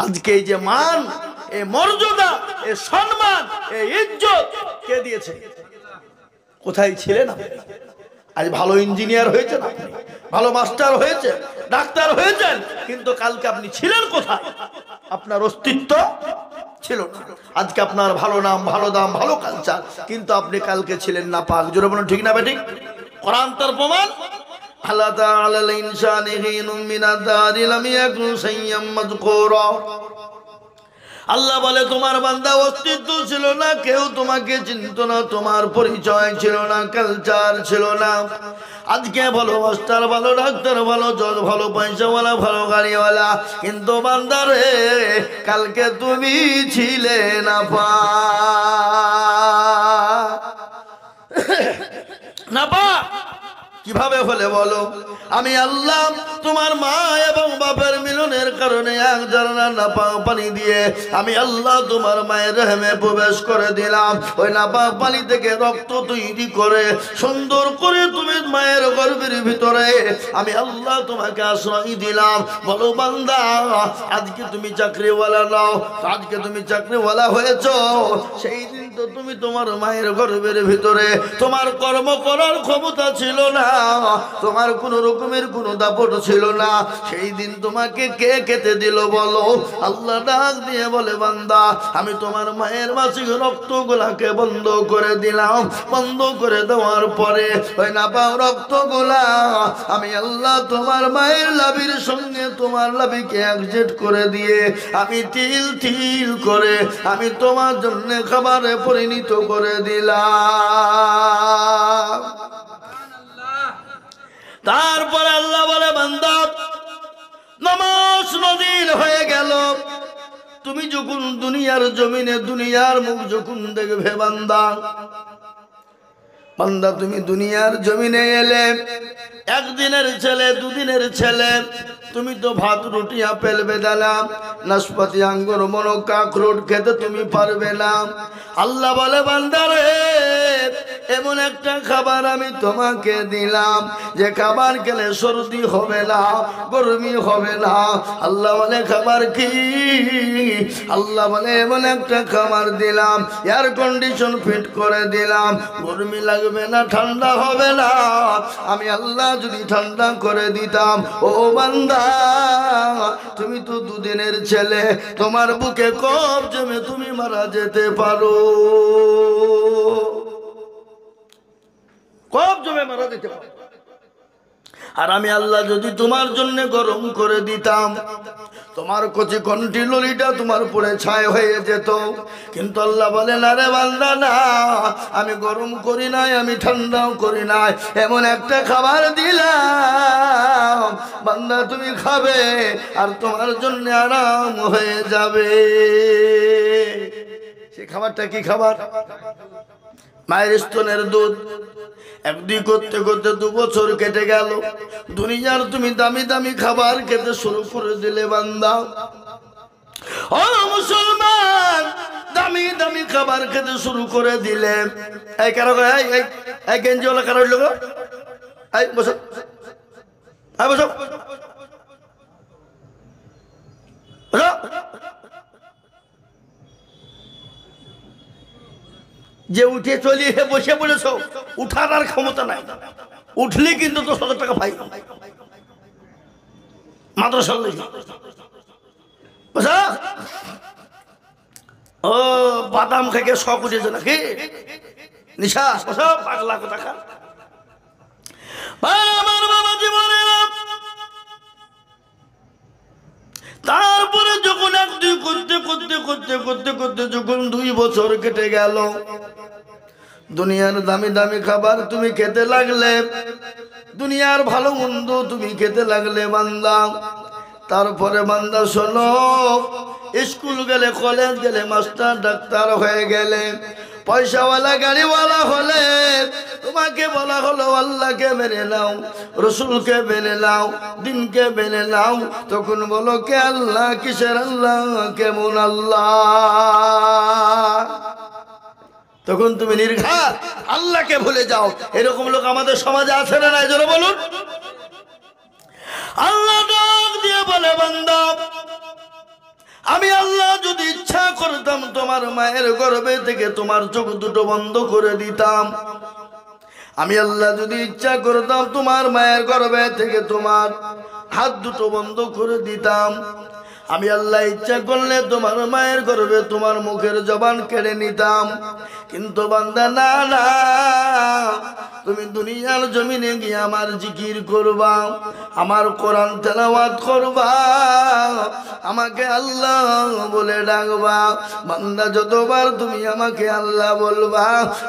আজকে এই যে মান, এই মর্যাদা, এই সম্মান, এই ইজ্জত কে দিয়েছে? কোথায় ছিলেন আপনি? আজ ভালো ইঞ্জিনিয়ার হয়েছেন, আপনি ভালো মাস্টার হয়েছে, ডাক্তার হয়েছেন, কিন্তু কালকে আপনি ছিলেন কোথায়? আপনার অস্তিত্ব ছিল না। আজকে আপনার ভালো নাম, ভালো দাম, ভালো কালচার, কিন্তু আপনি কালকে ছিলেন না পাক। জোরে বলুন ঠিক না বেঠিক? কোরআন তার প্রমাণ। আল্লাহ তাআলা আল ইনসানি হিনুম মিনাদ দারি লাম ইয়াকুন শাইয়্যাম মাযকুরা। আল্লাহ বলে তোমার বান্দা অস্তিত্ব ছিল না, কেউ তোমাকে চিনত না, তোমার পরিচয় ছিল না, কালচার ছিল না। আজকে ভালো মাস্টার, ভালো ডাক্তার, ভালো জজ, ভালো পয়সাওয়ালা, ভালো গাড়িওয়ালা, কিন্তু বান্দা রে কালকে তুমি ছিলে না পা না পা। কিভাবে হলে বলো? আমি আল্লাহ তোমার মা এবং বাপের মিলনের কারণে এক ঝর্ণা নাপাক পানি দিয়ে আমি আল্লাহ তোমার মায়ের রহমে প্রবেশ করে দিলাম। ওই নাপাক পানি থেকে রক্ত তৈরি করে সুন্দর করে তুমি মায়ের গর্ভের ভিতরে আমি আল্লাহ তোমাকে আশ্রয় দিলাম। বলো বান্দা, আজকে তুমি চাকরিওয়ালা নাও, আজকে তুমি চাকরিওয়ালা হয়েছ, সেই দিন তো তুমি তোমার মায়ের গর্ভের ভিতরে তোমার কর্ম করার ক্ষমতা ছিল না, তোমার কোন রকমের কোন দাপট ছিল না। সেই দিন তোমাকে কে খেতে দিল বলো? আল্লাহ ডাক দিয়ে বলে বান্দা, আমি তোমার মায়ের মাসিক রক্ত গুলাকে বন্ধ করে দিলাম। বন্ধ করে দেওয়ার পরে ওই নাপাক রক্ত গুলা আমি আল্লাহ তোমার মায়ের লাভির সঙ্গে তোমার লাভিকে একজেট করে দিয়ে আমি তিল তিল করে আমি তোমার জন্য খাবারে পরিণত করে দিলাম। তারপর আল্লাহ বলে বান্দা, নামাজ নজির হয়ে গেল। তুমি যখন দুনিয়ার জমিনে দুনিয়ার মুখ যখন দেখবে বান্দা, বান্দা তুমি দুনিয়ার জমিনে এলে একদিনের ছেলে, দুদিনের ছেলে, তুমি তো ভাত রুটি আপেল বেদানা নাশপাতি আঙ্গুর মনো কাকরোট খেতে তুমি পারবে না। আল্লাহ বলে বান্দা রে, এমন একটা খাবার আমি তোমাকে দিলাম যে খাবার খেলে সর্দি হবে না, গরমি হবে না। আল্লাহ বলে খাবার কি? আল্লাহ বলে এমন একটা খাবার দিলাম, এয়ার কন্ডিশন ফিট করে দিলাম, গরমি লাগবে না, ঠান্ডা হবে না। আমি আল্লাহ যদি ঠান্ডা করে দিতাম, ও বান্দা তুমি তো দুদিনের ছেলে, তোমার বুকে কফ জমে তুমি মারা যেতে পারো, কফ জমে মারা যেতে পারো। আর আমি আল্লাহ যদি তোমার জন্য গরম করে দিতাম, তোমার কচি কণ্ঠি ললিটা তোমার পরে ছায় হয়ে যেত। কিন্তু আল্লাহ বলে না রে বান্দা, না, আমি গরম করি নাই, আমি ঠান্ডাও করি নাই, এমন একটা খাবার দিলাম বান্দা তুমি খাবে আর তোমার জন্য আরাম হয়ে যাবে। সেই খাবারটা কি খাবার? মায়ের স্তনের দুধ। একদিন করতে করতে 2 বছর কেটে গেল, দুনিয়ার তুমি দামি দামি খাবার খেতে শুরু করে দিলে বান্দা। ও মুসলমান, দামি দামি খাবার খেতে শুরু করে দিলে। এই কারো এই গেঞ্জিওয়ালা কারো লোক, এই বসো, এই বসো, বসো। যে উঠে চলিয়ে বসে পড়েছ, উঠার আর ক্ষমতা নাই, উঠলে কিন্তু 10,000 টাকা পাই মাদ্রাসার লেগে। ও বাদাম থেকে শখ উঠেছে নাকি? নিশা পাগলা কথা। আমার বাবা জীবনে তারপরে যখন একদিন করতে করতে করতে করতে করতে যখন 2 বছর কেটে গেল, দুনিয়ার দামি দামি খাবার তুমি খেতে লাগলে, দুনিয়ার ভালো মন্দ তুমি খেতে লাগলে বান্দা। তারপরে বান্দা শোনো, স্কুল গেলে, কলেজ গেলে, মাস্টার ডাক্তার হয়ে গেলে, পয়সাওয়ালা গাড়িওয়ালা হলে, তোমাকে বলা হলো আল্লাহকে মেনে নাও, রসুলকে মেনে নাও, দিনকে মেনে নাও। তখন বলো কে আল্লাহ? কিসের আল্লাহ? কেমন আল্লাহ? তখন তুমি নির্ঘাত আল্লাহকে ভুলে যাও। এরকম লোক আমাদের সমাজে আছে না নাই? জোরে বলুন। আল্লাহ ডাক দিয়ে বলে বান্দা, আমি আল্লাহ যদি ইচ্ছা করতাম তোমার মায়ের গর্ভে থেকে তোমার চোখ দুটো বন্ধ করে দিতাম। আমি আল্লাহ যদি ইচ্ছা করতাম তোমার মায়ের গর্ভে থেকে তোমার হাত দুটো বন্ধ করে দিতাম। আমি আল্লাহ ইচ্ছা করলে তোমার মায়ের গর্ভে তোমার মুখের জবান কেড়ে নিতাম। কিন্তু বান্দা না না, তুমি দুনিয়ার জমিনে গিয়ে আমার জিকির করবা, আমার কোরআন তেলাওয়াত করবা, আমাকে আল্লাহ বলে ডাকবা। বান্দা যতবার তুমি আমাকে আল্লাহ বলবা,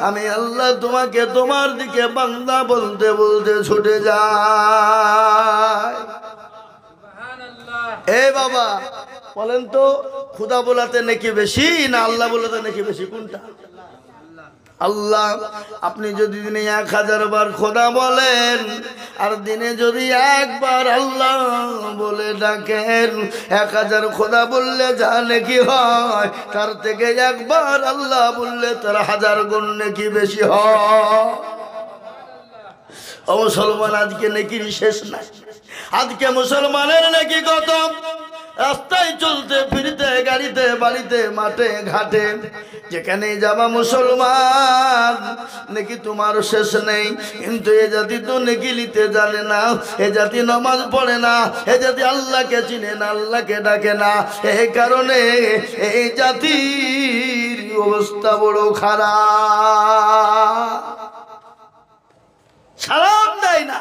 আমি আল্লাহ তোমাকে তোমার দিকে বান্দা বলতে বলতে ছুটে যাই। এ বাবা বলেন তো, খুদা বলাতে নাকি বেশি না আল্লাহ বলাতে নাকি বেশি, কোনটা? আল্লাহ। আপনি যদি দিনে 1000 বার খোদা বলেন আর দিনে যদি একবার আল্লাহ বলে ডাকেন, 1000 খোদা বললে যা নেকি হয়, তার থেকে একবার আল্লাহ বললে তার 1000 গুণ নেকি বেশি হয়। ও মুসলমান, আজকে নেকির শেষ নাই। আজকে মুসলমানের নাকি কত রাস্তায় চলতে ফিরতে, গাড়িতে, বাড়িতে, মাঠে ঘাটে, যেখানে যাবা মুসলমান, নাকি তোমার শেষ নেই। কিন্তু এ জাতি তো নেকি নিতে জানে না, এ জাতি নামাজ পড়ে না, এ জাতি আল্লাহকে চিনে না, আল্লাহকে ডাকে না। এই কারণে এই জাতির অবস্থা বড় খারাপ, সালাম দেয় না।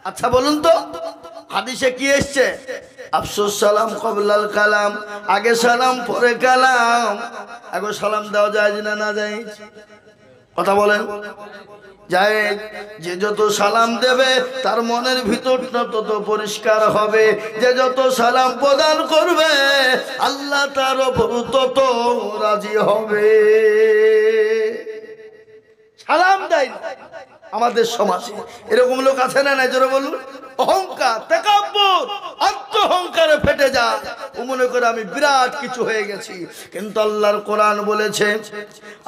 আচ্ছা বলুন তো, হাদিসে কি এসছে? আফসোস সালাম কবলাল কালাম, আগে সালাম পরে কালাম। আগে সালাম দেওয়া যায় না না যায়? কথা বলেন। যায়। যে যত সালাম দেবে তার মনের ভিতরটা তত পরিষ্কার হবে। যে যত সালাম প্রদান করবে আল্লাহ তার উপর তত রাজি হবে। সালাম দেয় না আমাদের সমাজে, এরকম লোক আছে না নাই? জোরে বলুন। অহংকার, তাকাব্বুর, আত্মহংকারে ফেটে যায়, ও মনে করে আমি বিরাট কিছু হয়ে গেছি। কিন্তু আল্লাহর কোরআন বলেছে,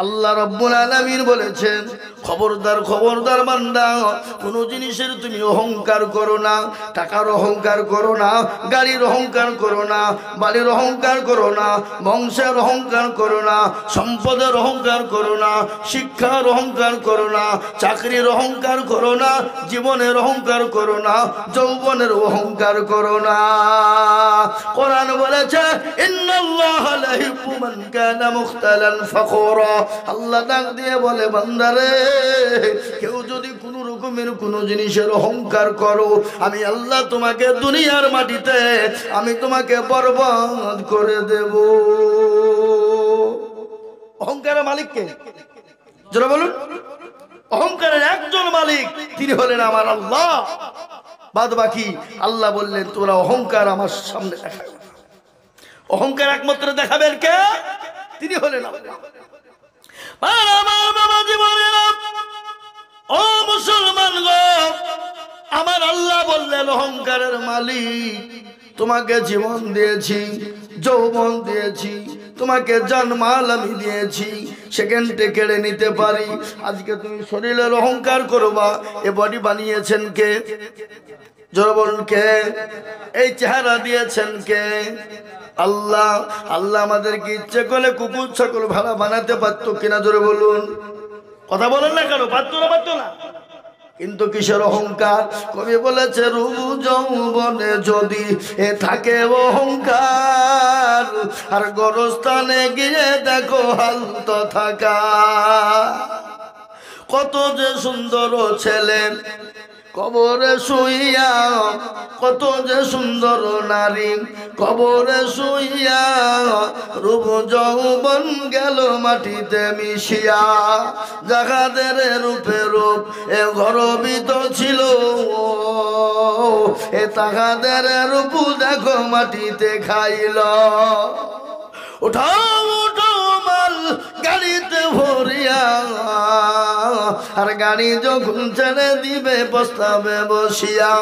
আল্লাহ রাব্বুল আলামিন বলেছেন, খবরদার খবরদার বান্দা, কোন জিনিসের তুমি অহংকার করো না। টাকার অহংকার করো না, গাড়ির অহংকার করো না, বাড়ির অহংকার করো না, বংশের অহংকার করো না, সম্পদের অহংকার করো না, শিক্ষার অহংকার করো না, চাকরির অহংকার করো না, জীবনের অহংকার করো না, যৌবনের অহংকার করো না। কোরআন বলেছে, ইন্নাল্লাহা লা ইউহিব্বু মান কানা মুখতালান ফাখুরা। আল্লাহ ডাক দিয়ে বলে, বান্দারে, কেউ যদি কোন রকমের কোন জিনিসের অহংকার করো, আমি আল্লাহ তোমাকে দুনিয়ার মাটিতে আমি তোমাকে বরবাদ করে দেব। অহংকারের মালিক কে? যারা বলুন। অহংকারের একজন মালিক, তিনি হলেন আমার আল্লাহ। বাদ বাকি আল্লাহ বললেন, তোরা অহংকার আমার সামনে দেখাবে। অহংকার একমাত্র দেখাবেন কে? তিনি হলেন আল্লাহ। আমার বাবা জীবনেরা, ও মুসলমান গো, আমার আল্লাহ বললেন, অহংকারের মালিক, তোমাকে জীবন দিয়েছি, যৌবন দিয়েছি, তোমাকে জানমাল আমি দিয়েছি, সেকেন্ডে কেড়ে নিতে পারি। আজকে তুমি শরীরের অহংকার করবা। এ বডি বানিয়েছেন কে? জোরে বলুন কে? এই চেহারা দিয়েছেন কে? আল্লাহ। আল্লাহ আমাদেরকে ইচ্ছে করলে কুকুর ছাগল ভাড়া বানাতে পারতো কিনা? জোরে বলুন। কথা বলেন না কেন? পারতো না? পারতো না। কিন্তু কিসের অহংকার? কবি বলেছে, রূপ যৌবনে যদি এ থাকে অহংকার, আর গরস্থানে গিয়ে দেখো হালত থাকা। কত যে সুন্দর ছেলে কবরে শুইয়া, কত যে সুন্দর নারী কবরে শুইয়া, রূপ যৌবন গেল মাটিতে মিশিয়া। যাহাদের রূপে রূপ এ গর্বিত ছিল, এ তাহাদের রূপ দেখো মাটিতে খাইল। উঠাও উঠাও মাল গাড়িতে ভরিয়া, আর গাড়ি যখন ছেড়ে দিবে প্রস্তাবে বসিয়া,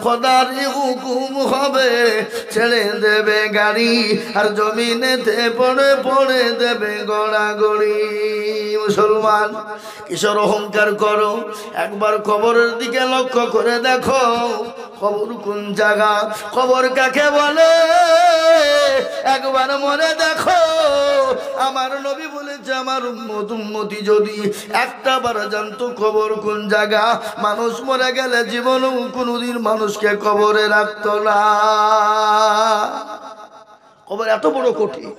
খোদারি হুকুম হবে ছেড়ে দেবে গাড়ি, আর জমিনেতে পড়ে পড়ে দেবে গড়াগড়ি। মুসলমান, কিশোর অহংকার করো? একবার কবরের দিকে লক্ষ্য করে দেখো, কবর কোন জায়গা? কবর কাকে বলে? একবার মনে দেখো, আমার নবী বলেছে আমার উম্মতি যদি একটা বার জানতো কবর কোন জায়গা, মানুষ মরে গেলে জীবনও কোনোদিন মানুষকে কবরে রাখতো না। কবর এত বড় কঠিন,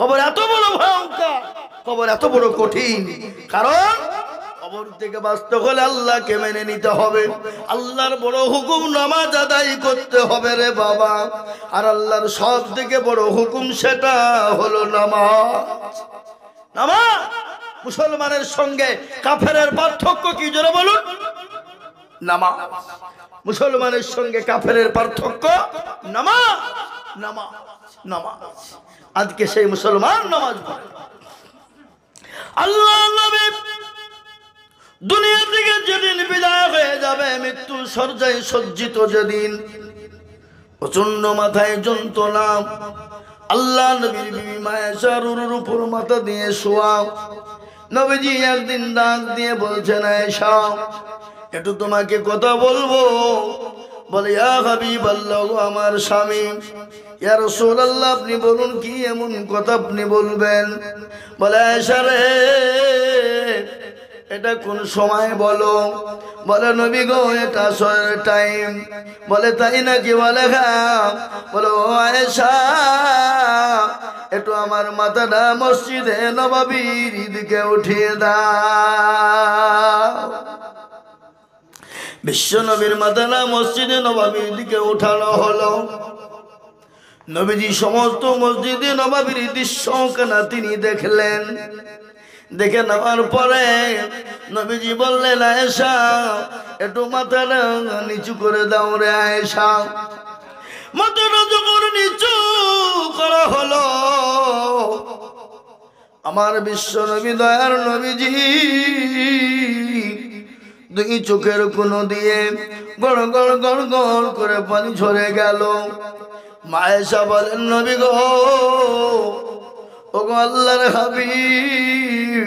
কবর এত বড় ভয়ঙ্কর, কবর এত বড় কঠিন, কারণ কবর থেকে বাঁচতে হলে আল্লাহকে মেনে নিতে হবে। আল্লাহর বড় হুকুম নামাজ আদায় করতে হবে রে বাবা, আর আল্লাহর সব থেকে বড় হুকুম সেটা হলো নামাজ। নামাজ। মুসলমানের সঙ্গে কাফেরের পার্থক্য কি জোরে বলুন? নামাজ। মুসলমানের সঙ্গে কাফেরের পার্থক্য নামাজ, নামাজ, নামাজ। আজকে সেই মুসলমান নামাজ পড়ে। আল্লাহ নবী দুনিয়া থেকে যেদিন বিদায় হয়ে যাবে, মৃত্যু শয্যায় সজ্জিত যেদিন, প্রচন্ড মাথায় যন্ত্রণা, আল্লাহ নবীর বিবি মায়েশার উপর মাথা দিয়ে শোয়া। নবীজি একদিন ডাক দিয়ে বলছেন, আয়েশা একটু তোমাকে কথা বলবো। বলে, ইয়া হাবিবাল্লাহ, আমার স্বামী। ইয়া রাসূলুল্লাহ, আপনি বলুন কি এমন কথা আপনি বলবেন? বলে, আয়েশা রে, এটা কোন সময় বলো? বলে, নবী গো, এটা আসরের টাইম। বলে, তাই নাকি? বলে, হ্যাঁ। বলো, ও আয়েশা, একটু আমার মাথাটা মসজিদে নববীর দিকে উঠিয়ে দাও। বিশ্ব নবীর মাথাটা মসজিদে নববীর দিকে উঠানো হলো। নবীজি সমস্ত মসজিদে নববীর দৃশ্যখানা তিনি দেখলেন। দেখে নেওয়ার পরে নবীজি বললেন, আয়েশা একটু মাথাটা নিচু করে দাও রে আয়েশা। মাথাটা যখন নিচু করা হলো, আমার বিশ্ব নবী দয়ার নবীজি দুই চোখের কোণো দিয়ে গড় গড় গড় গড় করে পানি ঝরে গেল। আয়েশা বলেন, নবী গো, ও গো আল্লাহর হাবিব,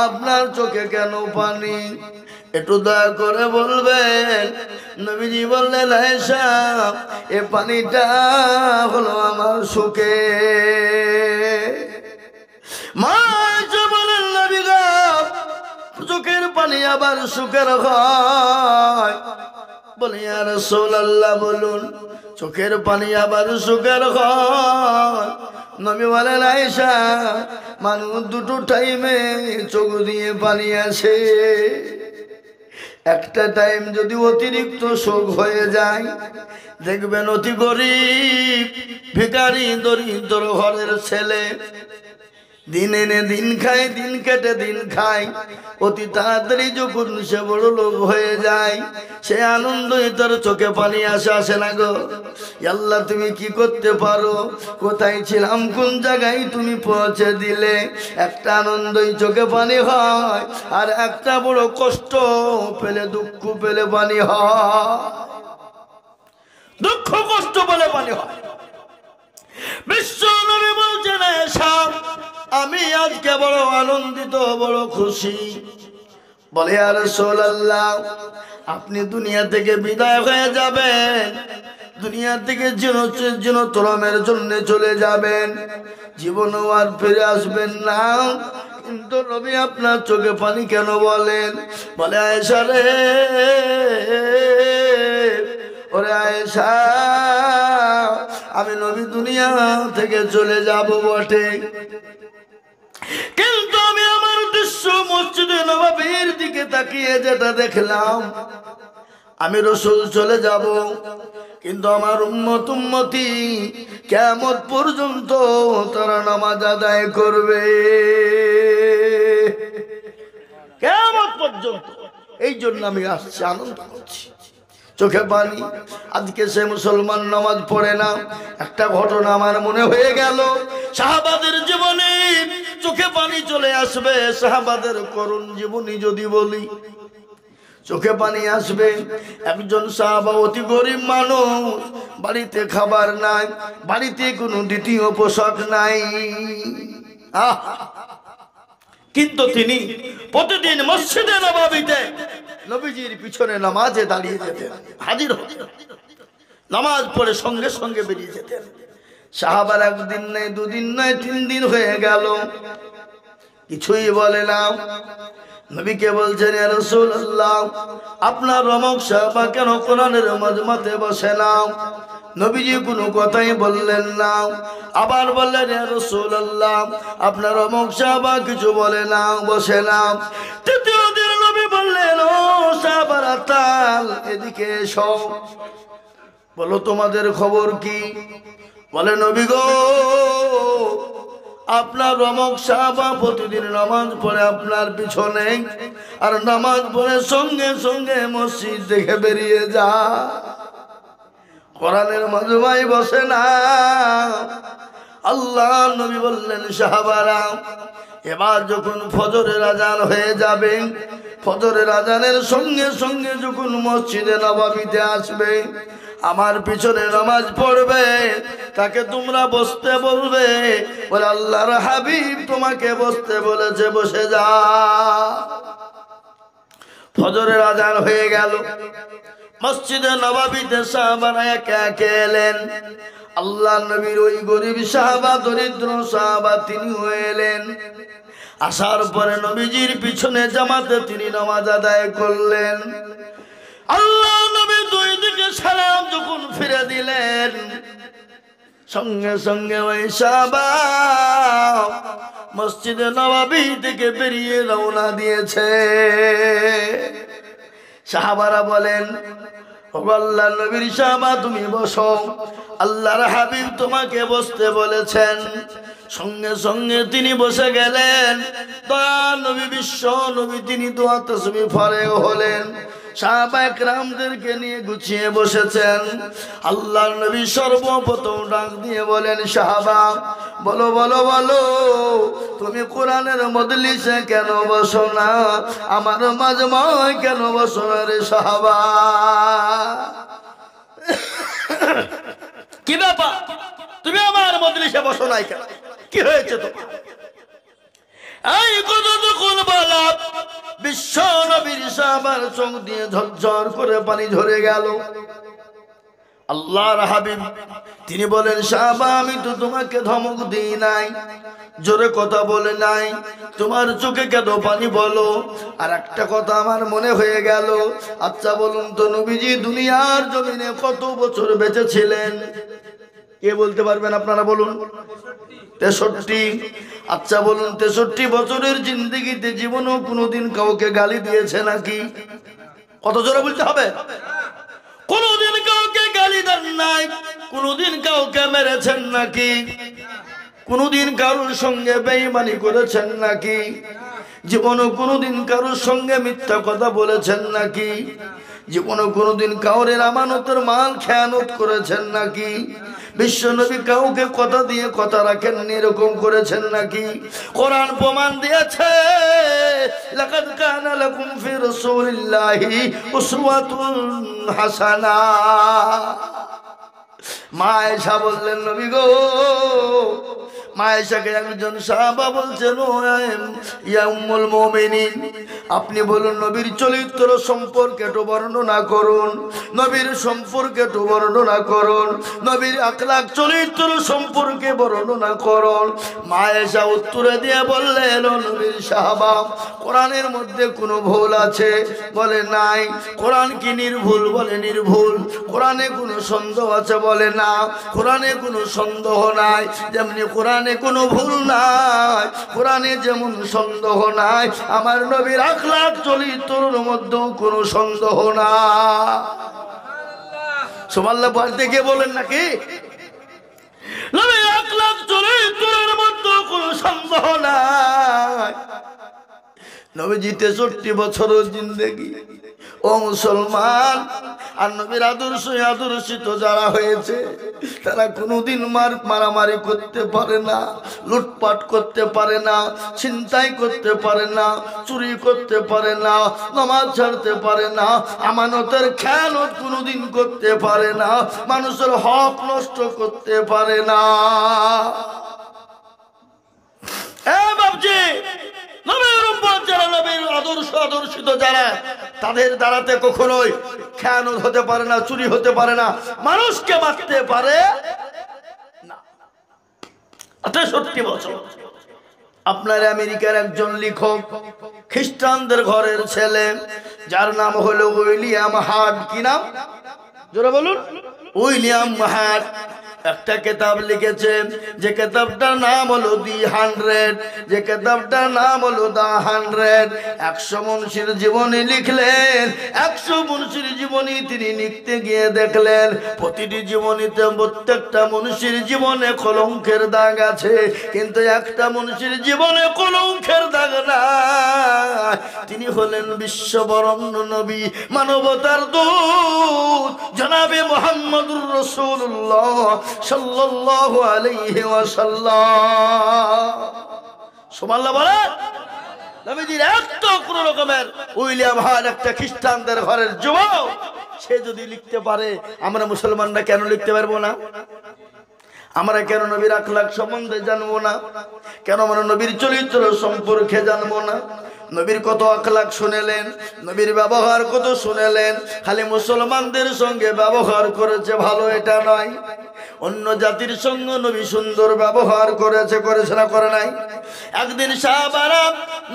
আপনার চোখে কেন পানি? একটু দয়া করে বলবেন। নবীজি বললেন, আয়েশা, এ পানিটা হলো আমার সুখে। মা আয়েশা বলেন, নবী গো, চোখের পানি আবার সুখের হয়? বলে, ইয়া রাসূলুল্লাহ, বলুন চোখের পানি আবার সুখের হয়? নবী বলেন, আয়েশা, মানুষ দুটো টাইমে চোখ দিয়ে পানি আসে। একটা টাইম যদি অতিরিক্ত শোক হয়ে যায়, দেখবেন অতি গরিব ভিখারি দরিদ্র ঘরের ছেলে দিন এনে দিন খায়, দিন কেটে দিন খায়, অতি তাড়াতাড়ি যখন সে বড় লোক হয়ে যায়, সে আনন্দই তার চোখে পানি আসে না গো। আল্লাহ তুমি কি করতে পারো? কোথায় ছিলাম, কোন জায়গায় তুমি পৌঁছে দিলে। একটা আনন্দই চোখে পানি হয়, আর একটা বড় কষ্ট পেলে, দুঃখ পেলে পানি হয়। দুঃখ কষ্ট পেলে পানি হয়। বিশ্ব নবী বলছেন, আয়েশা, আমি আজকে বড় আনন্দিত, বড় খুশি। বলে, ইয়া রাসূলুল্লাহ, আপনি দুনিয়া থেকে বিদায় হয়ে যাবেন, দুনিয়া থেকে চিরতরমের জন্য চলে যাবেন, জীবনও আর ফিরে আসবেন না। কিন্তু নবী আপনার চোখে পানি কেন বলেন? বলে, আয়েশা রে, ওরে আয়েশা, আমি নবী দুনিয়া থেকে চলে যাব বটে, কিন্তু আমি আমার দৃশ্য মসজিদে নববীর দিকে তাকিয়ে যেটা দেখলাম, আমি রাসূল চলে যাব, কিন্তু আমার উম্মতি কিয়ামত পর্যন্ত তারা নামাজ আদায় করবে, কিয়ামত পর্যন্ত। এই জন্য আমি আসছি, আনন্দ করছি, চোখে পানি। আজকে সে মুসলমান নামাজ পড়ে না। একটা ঘটনা আমার মনে হয়ে গেল, সাহাবাদের জীবনে চোখে পানি চলে আসবে। সাহাবাদের করুণ জীবনী যদি বলি, চোখে পানি আসবে। একজন সাহাবা অতি গরিব মানুষ, বাড়িতে খাবার নাই, বাড়িতে কোনো দ্বিতীয় পোশাক নাই, কিন্তু তিনি প্রতিদিন মসজিদে নববীতে নবীজির পিছনে নামাজে দাঁড়িয়ে যেতেন, হাজির হতেন, নামাজ পড়ে সঙ্গে সঙ্গে বেরিয়ে যেতেন। সাহাবার একদিন নয়, দুদিন নয়, 3 দিন হয়ে গেল, কিছুই বলে না। নবীকে বলছেন, ইয়া রাসূলুল্লাহ, আপনার রমক সাহাবা কেন কোরআনের মাজমাতে বসে না? নবীজি কোনো কথাই বললেন না। আবার বললেন, ইয়া রাসূলুল্লাহ, আপনার রমক সাহাবা কিছু বলে না, বসে না। তৃতীয় দিন নবী বললেন, ও সাহাবারা, তাল এদিকে এসো, বলো তোমাদের খবর কি? বলে, নবী গো, আপনার রমক সাহাবা প্রতিদিন নামাজ পড়ে আপনার পিছনে, আর নামাজ পড়ে সঙ্গে সঙ্গে মসজিদ থেকে বেরিয়ে যা, কোরআনের মাজমায় বসে না। আল্লাহ নবী বললেন, সাহাবারা, এবার যখন ফজরের আজান হয়ে যাবে, ফজরের আজানের সঙ্গে সঙ্গে যখন মসজিদে নববীতে আসবে, আমার পিছনে নামাজ পড়বে, তাকে তোমরা বসতে বলবে, বলে আল্লাহর হাবিব তোমাকে বসতে বলেছে, বসে যা। ফজরের আজান হয়ে গেল, মসজিদে নববীতে সাহাবারা একে একে এলেন। আল্লাহ নবীর ওই গরিব সাহাবা, দরিদ্র সাহাবা, তিনিও এলেন। আসার পরে নবীজির পিছনে জামাতে তিনি নামাজ আদায় করলেন। আল্লাহ নবী দুই দিকে সালাম যখন ফিরে দিলেন, সঙ্গে সঙ্গে ওই সাহাবা মসজিদে নববী থেকে বেরিয়ে রওনা দিয়েছে। সাহাবারা বলেন, ও আল্লাহর নবীর সাহাবা, তুমি বসো, আল্লাহর হাবিব তোমাকে বসতে বলেছেন। সঙ্গে সঙ্গে তিনি বসে গেলেন। দয়া নবী, বিশ্ব নবী, তিনি দোয়া তাসবিহ ফারেগ হলেন, সাহাবা একরামদেরকে নিয়ে গুছিয়ে বসেছেন। আল্লাহর নবী সর্বপ্রথম ডাক দিয়ে বলেন, সাহাবা, বলো বলো বলো, তুমি কোরআনের মজলিসে কেন বসো না? আমার মাজমায় কেন বসো না রে সাহাবা? কি ব্যাপার, তুমি আমার মজলিসে বসো নাই কেন? কি হয়েছে তোমার? এই কথা যখন বলা, বিশ্ব নবীর সাহাবার চোখ দিয়ে ঝরঝর করে পানি ঝরে গেল। আল্লাহর হাবিব তিনি বলেন, সাহাবা, আমি তো তোমাকে ধমক দিই নাই, জোরে কথা বলে নাই, তোমার চোখে কেন পানি বলো? আর একটা কথা আমার মনে হয়ে গেল, আচ্ছা বলুন তো, নবীজি দুনিয়ার জমিনে কত বছর বেঁচে ছিলেন? কে বলতে পারবেন? আপনারা বলুন। 63। আচ্ছা বলুন, 63 বছরের জিন্দেগিতে জীবনেও কোনোদিন কাউকে গালি দিয়েছে নাকি? কত জোরে বলতে হবে? কোনোদিন কাউকে গালি দেন নাই? কোনোদিন কাউকে মেরেছেন নাকি? কোনোদিন কারোর সঙ্গে বেঈমানি করেছেন নাকি? জীবনে কোনোদিন কারোর সঙ্গে মিথ্যা কথা বলেছেন নাকি? জীবনে কোনোদিন কাউরের আমানতের মাল খেয়ানত করেছেন নাকি? বিশ্বনবী কাউকে কথা দিয়ে কথা রাখেননি, এরকম করেছেন নাকি? কোরআন প্রমাণ দিয়েছে, লাকাদ কানা লাকুম ফি রাসূলিল্লাহি উসওয়াতুন হাসানাহ। মা আয়েশা বললেন, নবী গো, মা আয়েশাকে একজন সাহাবা বলছেন, ও ইয়া উম্মুল মুমিনিন, আপনি বলুন নবীর চরিত্র সম্পর্কে একটু বর্ণনা করুন, নবীর সম্পর্কে একটু বর্ণনা করুন, নবীর আখলাক চরিত্র সম্পর্কে বর্ণনা করুন। মা আয়েশা উত্তরে দিয়ে বললেন, ও নবীর সাহাবা, কোরআনের মধ্যে কোনো ভুল আছে? বলে নাই। কোরআন কি নির্ভুল? বলে নির্ভুল। কোরআনে কোনো সন্দেহ আছে? বলে না, কোরআনে কোনো সন্দেহ নাই। যেমনি কোরআনে কোনো ভুল নাই, কোরআনে যেমন সন্দেহ নাই, আমার নবীর আখলাক চরিত্রের মধ্যেও কোনো সন্দেহ না। সুবহানাল্লাহ বলতে গিয়ে বলেন নাকি? নবীর আখলাক চরিত্রের মধ্যেও কোনো সন্দেহ নাই। নবীজি 63 বছরের জিন্দেগি। ও মুসলমান, আর নবীর আদর্শিত যারা হয়েছে, তারা কোনোদিন মারামারি করতে পারে না, লুটপাট করতে পারে না, ছিনতাই করতে পারে না, চুরি করতে পারে না, নামাজ ছাড়তে পারে না, আমানতের খেয়ানত কোনোদিন করতে পারে না, মানুষের হক নষ্ট করতে পারে না। বাবজি, নবীর উম্মত যারা, নবীর আদর্শিত যারা, তাদের দ্বারাতে কখনোই খেয়ানত হতে পারে না, চুরি হতে পারে না, মানুষকে মারতে পারে না। ৬৩ বছর। আপনার আমেরিকার একজন লেখক, খ্রিস্টানদের ঘরের ছেলে, যার নাম হলো উইলিয়াম হার্ট। কি নাম? জোরে বলুন। উইলিয়াম হার্ট একটা কিতাব লিখেছে, যে কিতাবটার নাম হলো দি 100, যে কিতাবটার নাম হলো দা 100। 100 মনীষীর জীবনী লিখলেন। 100 মনীষীর জীবনী তিনি লিখতে গিয়ে দেখলেন প্রতিটি জীবনীতে প্রত্যেকটা মনীষীর জীবনে কলঙ্কের দাগ আছে, কিন্তু একটা মনীষীর জীবনে কলঙ্কের দাগ নাই। তিনি হলেন বিশ্ববরণ্য নবী, মানবতার দূত জনাবে মুহাম্মদুর রাসূলুল্লাহ সাল্লাল্লাহু আলাইহি ওয়াসাল্লাম। সুবহানাল্লাহ বলে। নবীজির এত কোন রকমের। উইলিয়াম হার্ট একটা খ্রিস্টানদের ঘরের যুবক, সে যদি লিখতে পারে, আমরা মুসলমানরা কেন লিখতে পারবো না? আমরা কেন নবীর আখলাক সম্বন্ধে জানবো না? কেন আমরা নবীর চরিত্র সম্পর্কে জানবো না? নবীর কত আখলাক শুনেলেন, নবীর ব্যবহার কত শুনেলেন। খালি মুসলমানদের সঙ্গে ব্যবহার করেছে ভালো এটা নয়, অন্য জাতির সঙ্গে নবী সুন্দর ব্যবহার করেছে, করেছে না করে নাই? একদিন সাহাবারা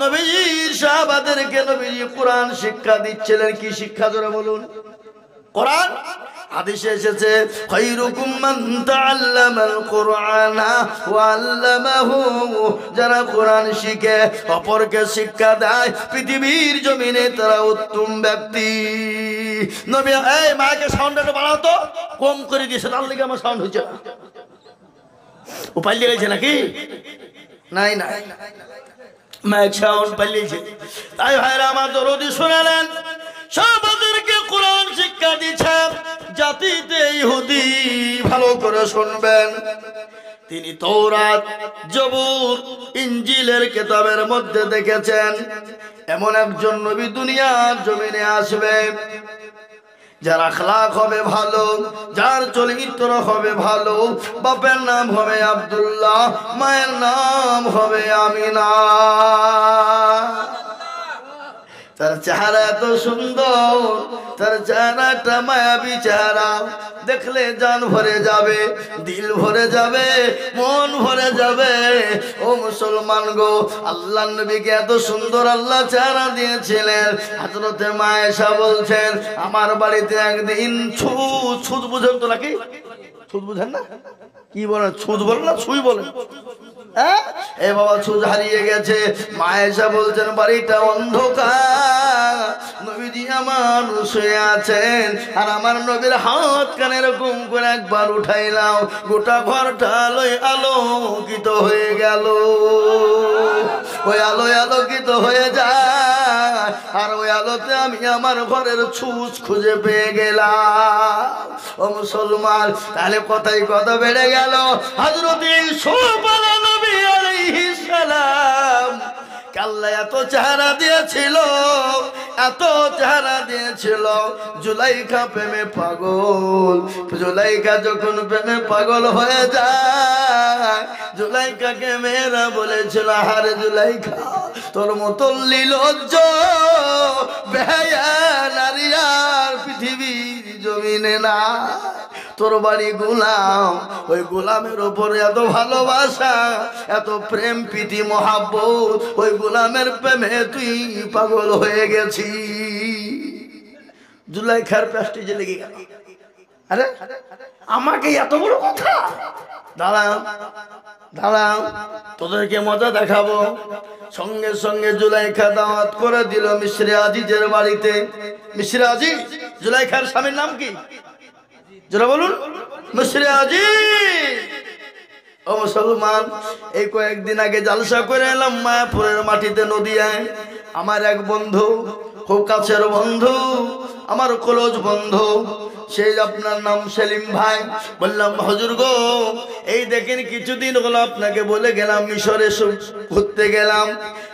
নবীর সাহাবাদেরকে নবীজি কোরআন শিক্ষা দিচ্ছিলেন। কি শিক্ষা? জোরে বলুন। কোরআন। হাদিসে এসেছে খায়রুকুম মান তাআল্লামাল কুরআনা ওয়া আল্লামাহু, যারা কোরআন শিখে অপরকে শিক্ষা দেয় পৃথিবীর জমিনে তারা উত্তম ব্যক্তি। নবী এই মাইকে সাউন্ডটা বাড়াও তো, কম করে দিয়েছে, তার লাগি আমার সাউন্ড হচ্ছে না। উপায় লেগেছে নাকি? নাই নাই, মাইক সাউন্ড পালিয়েছে। তাই ভাইরা আমার দরদি শুনালেন, সাহাবাদেরকে কোরআন শিক্ষা দিচ্ছে। জাতিতে ইহুদি, ভালো করে শুনবেন, তিনি তাওরাত, জবুর, ইনজিলের কিতাবের মধ্যে দেখেছেন এমন একজন নবী দুনিয়ার জমিনে আসবে, যার আখলাক হবে ভালো, যার চরিত্র হবে ভালো। বাপের নাম হবে আব্দুল্লাহ, মায়ের নাম হবে আমিনা। তার চেহারা এত সুন্দর, তার চেহারাটা মায়াবী চেহারা, দেখলে জান ভরে যাবে, দিল ভরে যাবে, মন ভরে যাবে। ও মুসলমান গো, আল্লাহ নবীকে এত সুন্দর আল্লাহ চেহারা দিয়েছিলেন। হযরতে মা আয়েশা বলছেন, আমার বাড়িতে একদিন ছুঁচ বুঝেন তো নাকি? ছুঁচ বুঝেন না? কি বলেন? ছুঁচ বলেন না ছুঁই বলেন? এ বাবা, ছুঁচ হারিয়ে গেছে। মা আয়েশা বলছেন বাড়িটা অন্ধকার, নবীজি আমার শুয়ে আছেন, আর আমার নবীর হাত কানে এরকম করে একবার উঠাইলাম, গোটা ঘরটা আলোয় আলোকিত হয়ে গেল। ওই আলোয় আলোকিত হয়ে যায়, আর ওই আলোতে আমি আমার ঘরের ছুঁচ খুঁজে পেয়ে গেলাম। ও মুসলমান, তাহলে কথাই কথা বেড়ে গেল। হযরত ইউসুফ নবী আলাইহিস সালাম আল্লাহ এত চেহারা দিয়েছিল, এত চেহারা দিয়েছিল। জুলাইখা প্রেমে পাগল। জুলাইখা যখন প্রেমে পাগল হয়ে যায়, জুলাইখাকে মেয়েরা বলেছিল, আরে জুলাইখা, তোর মতো নির্লজ্জ বেহায়া নারী আর পৃথিবীর জমিনে না। তোর বাড়ি গোলাম, ওই গোলামের ওপরে এত ভালোবাসা, এত প্রেম প্রীতি মহাব্বত, ওই গোলামের প্রেমে তুই পাগল হয়ে গেছি। জুলাইখার প্রেস্টিজে লেগে গেল। আরে আমাকে এত বড় কথা? দাঁড়াও দাঁড়াও, তোদেরকে মজা দেখাবো। সঙ্গে সঙ্গে জুলাইখা দাওয়াত করে দিল মিসরে আজিজের বাড়িতে। মিসরে আজিজ, জুলাইখার স্বামীর নাম কি? যারা বলুন, মিসরে আজিজ। ও মুসলমান, এই কয়েকদিন আগে জালসা করে এলাম মায়াপুরের মাটিতে নদিয়ায়। আমার এক বন্ধু, খুব কাছের বন্ধু, আমার ক্লোজ বন্ধু, সেই আপনার নাম সেলিম ভাই। বললাম হুজুর গো, এই দেখেন কিছুদিন হলো আপনাকে বলে গেলাম মিশরে ঘুরতে গেলাম।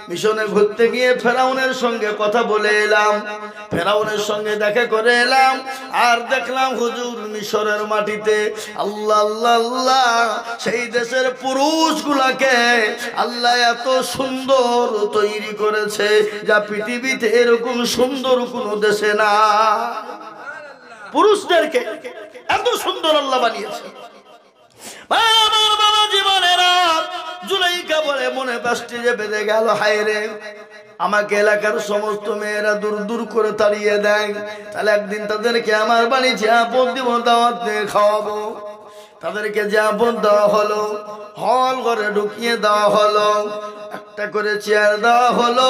মিশনে ঘুরতে গিয়ে ফেরাউনের সঙ্গে কথা বলে এলাম, ফেরাউনের সঙ্গে দেখা করে এলাম। আর দেখলাম হুজুর মিশরের মাটিতে আল্লাহ আল্লাহ আল্লাহ, সেই দেশের পুরুষগুলাকে আল্লাহ এত সুন্দর তৈরি করেছে, যা পৃথিবীতে এরকম সুন্দর কোনো দেশে না। পুরুষদেরকে এত সুন্দর আল্লাহ বানিয়েছে। আমার বাবা জীবনেরা, জুলাইখা বলে মনে পাশটি যে বেঁধে গেল, হায় রে আমাকে এলাকার সমস্ত মেয়েরা দূর দূর করে তাড়িয়ে দেয়, তাহলে একদিন তাদেরকে আমার বাড়ি যে আপন দিব, দাওয়াত দিয়ে খাওয়াবো। তাদেরকে যে আপন দেওয়া হলো, হল ঘরে ঢুকিয়ে দেওয়া হলো, একটা করে চেয়ার দেওয়া হলো,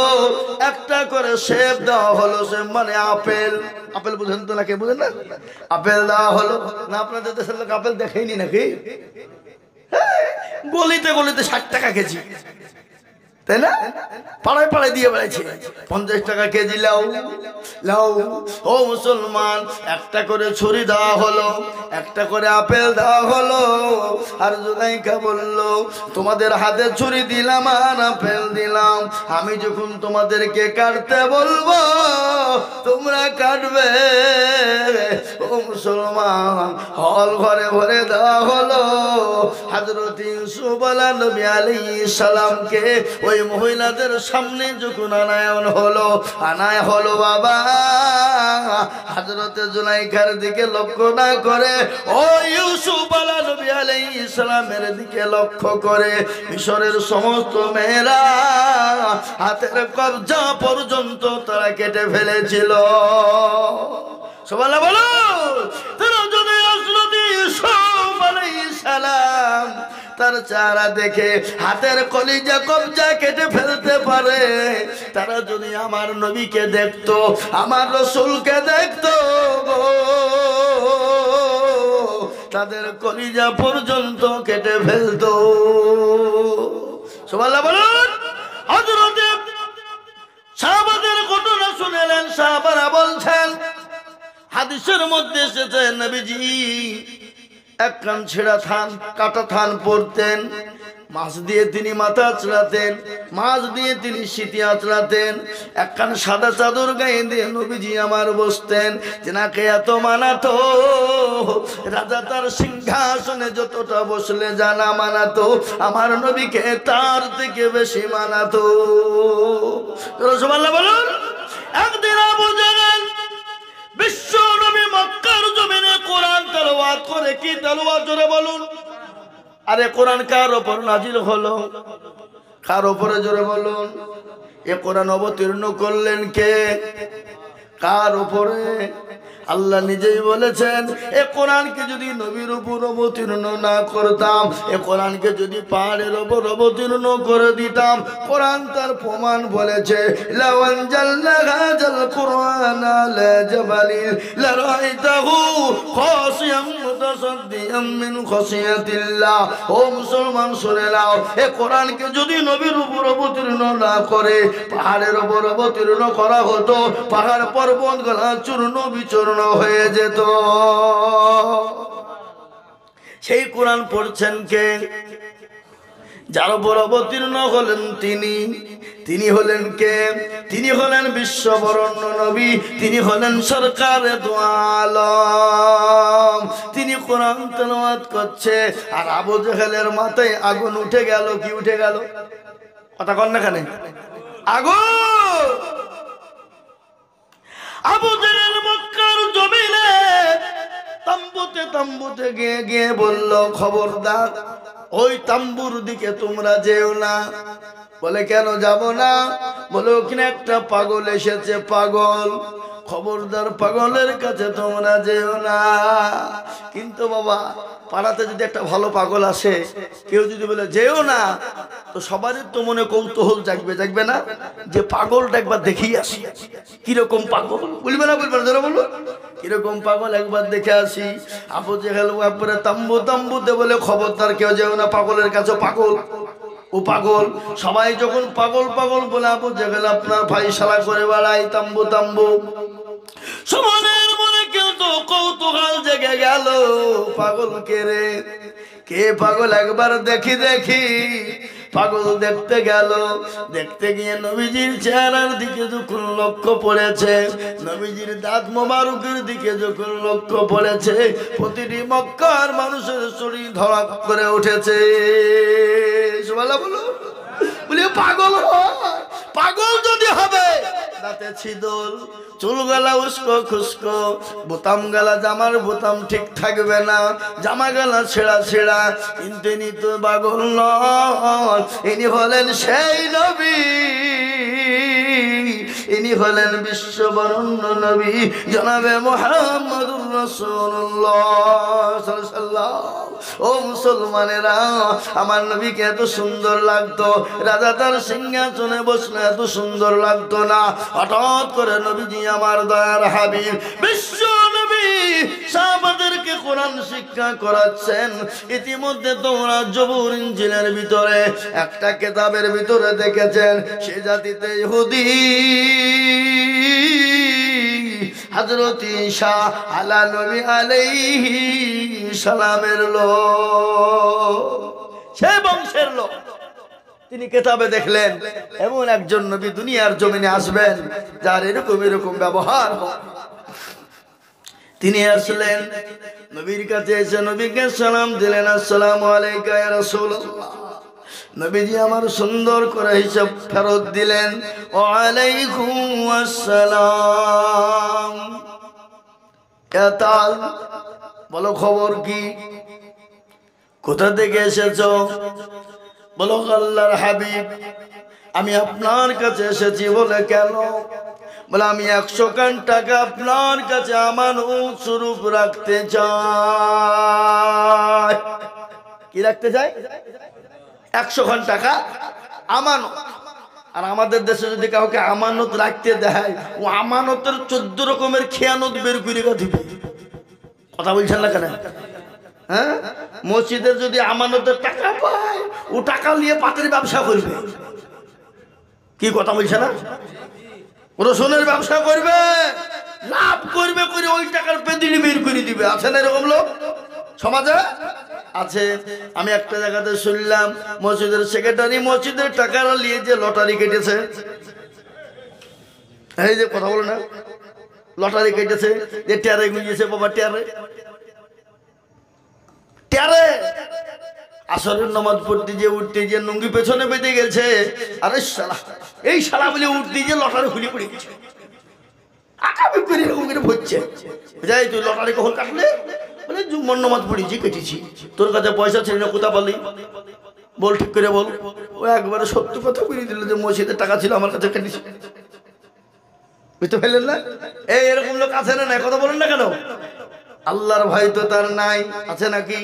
একটা করে সেব দেওয়া হলো। সেব মানে আপেল, আপেল বুঝেন তো নাকি? বুঝেন না? আপেল দেওয়া হলো না? আপনাদের দেশের লোক আপেল দেখেইনি নাকি? গলিতে গলিতে 60 টাকা কেজি, তাই না? পাড়ায় পাড়ায় দিয়ে বেড়াইছে 50 টাকা কেজি লাউ লাউ। ও মুসলমান, একটা করে ছুরি দেওয়া হলো, একটা করে আপেল দেওয়া হলো। আর জুলাইখা বলল, তোমাদের হাতে ছুরি দিলাম আর আপেল দিলাম, আমি যখন তোমাদেরকে কাটতে বলবো তোমরা কাটবে। ও মুসলমান, হল ঘরে ভরে দেওয়া হলো। হযরত ইউসুফ নবী আলাইহিস সালামকে ওই মহিলাদের সামনে যখন আনায় হলো বাবা, হযরতে জুলাইখার দিকে লক্ষ্য না করে ও ইউসুফ নবী আলাইহিস সালামের দিকে লক্ষ্য করে মিশরের সমস্ত মেয়েরা হাতের কবজা পর্যন্ত তারা কেটে ফেলেছিল। সুবহানাল্লাহ বলো। তারা যদি হযরত ইউসুফ আলাইহিস সালাম তার চেহারা দেখে হাতের কলিজা কবজা কেটে ফেলতে পারে, তারা যদি আমার নবীকে দেখতো, আমার রাসূলকে দেখতো, তাদের কলিজা পর্যন্ত কেটে ফেলতো। সুবহানাল্লাহ বলুন। হযরত সাহাবাদের ঘটনা শুনলেন, সাহাবারা বলছেন, হাদিসের মধ্যে এসেছে নবীজি এক কান ছেঁড়া থান, কাটা থান পরতেন, মাছ দিয়ে তিনি মাথা আঁচড়াতেন, মাছ দিয়ে তিনি সিটি আঁচড়াতেন, এক কান সাদা চাদর গায়ে দিয়ে নবীজি আমার বসতেন। যেনাকে এত মানাতো, রাজা তার সিংহাসনে যতটা বসলে জানা মানাতো, আমার নবীকে তার থেকে বেশি মানাতো। সুবহানাল্লাহ বলুন। একদিন আবু জাহেল বিশ্ব নবী মক্কার জমিনে কোরআন তেলাওয়াত করে, কি তেলাওয়াত জোরে বলুন। আরে কোরআন কার উপর নাজিল হলো? কার উপরে জোরে বলুন। এ কোরআন অবতীর্ণ করলেন কে? কার উপরে? আল্লাহ নিজেই বলেছেন, এ কোরআনকে যদি নবীর উপর অবতীর্ণ না করতাম, এ কোরআনকে যদি পাহাড়ের উপর অবতীর্ণ করে দিতাম, কোরআন তার প্রমাণ বলেছে, লাউ আনজালনা হাযাল কুরআন আলা জাবালিন লারাআইতাহু খাশিয়াম মুতাসাদ্দিয়াম মিন খাশিয়াতিল্লাহ। ও মুসলমান শুনে নাও, এ কোরআনকে যদি নবীর উপর অবতীর্ণ না করে পাহাড়ের উপর অবতীর্ণ করা হতো, পাহাড় পর্বতগুলো চূর্ণ বিচূর্ণ হয়ে যেত। সেই কোরআন পড়ছেন কে? যার উপর অবতীর্ণ হলেন তিনি হলেন কে? তিনি হলেন বিশ্ববরণ্য নবী, তিনি হলেন সরকারে দু আলম। তিনি কোরআন তেলাওয়াত করছে, আর আবু জাহেলের মাথায় আগুন উঠে গেল। কি উঠে গেল? কথা কন না কানে? আগুন। আবু জাহেল মক্কার জমিনে তাম্বুতে গিয়ে বলল, খবরদার ওই তাম্বুর দিকে তোমরা যেও না। বলে কেন যাব না? বলে ওখানে একটা পাগল এসেছে, পাগল, খবরদার পাগলের কাছে তোমরা যেও না। কিন্তু বাবা, পাড়াতে যদি একটা ভালো পাগল আসে, কেউ যদি বলে যেও না, তো সবারই তো মনে কৌতূহল জাগবে না, যে পাগলটা একবার দেখেই আসি, কিরকম পাগল। বলবে না যারা বলবো কিরকম পাগল, একবার দেখে আসি। আবু জাহেল একবারে তাম্বুতে বলে, খবরদার কেউ যেও না পাগলের কাছে, পাগল, ও পাগল। সবাই যখন পাগল বলে আবু জাহেল আপনার ফাইসালা করে বেড়াই তাম্বু। সমানের মনে কেউ তো কৌতূহল জেগে গেল, পাগল কে রে? কে পাগল? একবার দেখি। পাগল দেখতে গেল। দেখতে গিয়ে নবীজির চেহারার দিকে যখন লক্ষ্য পড়েছে, নবীজির দাঁত মোবারকের দিকে যখন লক্ষ্য পড়েছে, প্রতিটি মক্কার মানুষের শরীর ধড়াক করে উঠেছে। সুবহানাল্লাহ বলো। বলি পাগল হয়, পাগল যদি হবে দাঁতে ছিদল, চুল গলা উস্কো খুস্কো, বোতাম গলা জামার বোতাম ঠিক থাকবে না, জামা গলা ছেঁড়া ছেঁড়া, কিন্তু ইনি তো পাগল নন, ইনি হলেন সেই নবী, ইনি হলেন বিশ্ববরণ্য নবী জনাবে মুহাম্মদুর রাসূলুল্লাহ সাল্লাল্লাহু আলাইহি ওয়াসাল্লাম। ও মুসলমানেরা, আমার নবীকে এত সুন্দর লাগতো, রাজা তার সিংহাসনে বসলে এত সুন্দর লাগতো না। হঠাৎ করে নবীজি আমার দয়ার হাবিব বিশ্ব নবী সাহাবাদেরকে কোরআন শিক্ষা করাচ্ছেন। ইতিমধ্যে তোমরা জবুর ইনজিলের ভিতরে একটা কিতাবের ভিতরে দেখেছেন, সে জাতিতে ইহুদি হযরত ঈসা আলা নবী আলাইহি সালামের লোক, সে বংশের লোক। তিনি কিতাবে দেখলেন এমন একজন নবী দুনিয়ার জমিনে আসবেন যার এরকম এরকম ব্যবহার হবে। তিনি আসলেন, নবীর কাছে এসে নবীকে সালাম দিলেন, আসসালামু আলাইকা ইয়া রাসূলুল্লাহ। নবীজি আমার সুন্দর করে হিসাব ফেরত দিলেন, ওয়া আলাইকুম আসসালাম। এতাল, বলো খবর কি, কোথা থেকে এসেছো? বলো আল্লাহর হাবিব আমি আপনার কাছে এসেছি। বলে কেন? বলে আমি 100 খান টাকা আপনার কাছে আমানত স্বরূপ রাখতে চাই। কি রাখতে চাই? 100 খান টাকা আমানত। আর আমাদের দেশে যদি কাউকে আমানত রাখতে দেয়, ও আমানতের 14 রকমের খেয়ানত বের করে দিবে। কথা বলছেন না কেন? হ্যাঁ, মসজিদের যদি আমানতের টাকা পায়, ও টাকা নিয়ে পাটের ব্যবসা করবে। কি কথা বলছে না? রসুনের ব্যবসা করবে, লাভ করবে, করে ওই টাকার পেদিনি বের করে দিবে। আছে না এরকম লোক সমাজে? আছে। আমি একটা জায়গাতে শুনলাম, মসজিদের সেক্রেটারি মসজিদের টাকা নিয়ে যে লটারি কেটেছে, এই যে কথা বলে না, লটারি কেটেছে, যে টেয়ারে গুঁজেছে বাবা, টেয়ারে টেয়ারে আসরের নামাজ পড়তে যে উঠতে যে লুঙ্গি পেছনে বেঁধে গেছে, আরে শালা, এই শালা বলে উঠতে যে লটারি খুলে পড়ে গেছে, আকাবি করে এরকম করে ভরছে। যাই, তুই লটারি কখন কাটলে? বলে জুম্মার নামাজ পড়েছি, কেটেছি। তোর কাছে পয়সা ছিল না, কোথা পালি? বল, ঠিক করে বল। ও একবারে সত্য কথা বলে দিল যে মসজিদের টাকা ছিল আমার কাছে, কেটেছি। বুঝতে পারলেন না? এই এরকম লোক আছে না? কথা বলেন না কেন? আল্লাহর ভয় তো তার নাই, আছে নাকি?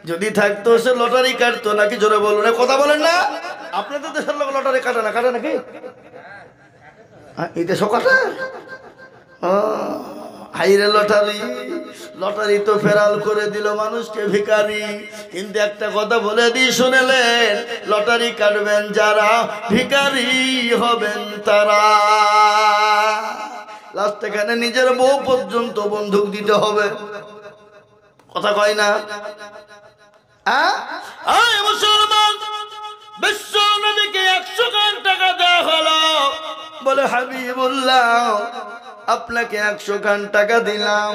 যদি থাকতো সে লটারি কাটতো নাকি? জোরে বলুন, কথা বলেন না? আপনাদের দেশের লোক লটারি কাটে না, কাটে নাকি? এই দেশও কাটে? হাইরে লটারি, লটারি তো ফেরাল করে দিল মানুষকে ভিখারি। কিন্তু একটা কথা বলে দিই শুনেলেন, লটারি কাটবেন যারা, ভিখারি হবেন তারা। লাস্ট এখানে নিজের বউ পর্যন্ত বন্দুক দিতে হবে। কথা কয় না? মুসলমান, বিশ্ব নবীকে 100 খান টাকা দেওয়া হলো। বলে হাবিবুল্লাহ আপনাকে 100 খান টাকা দিলাম,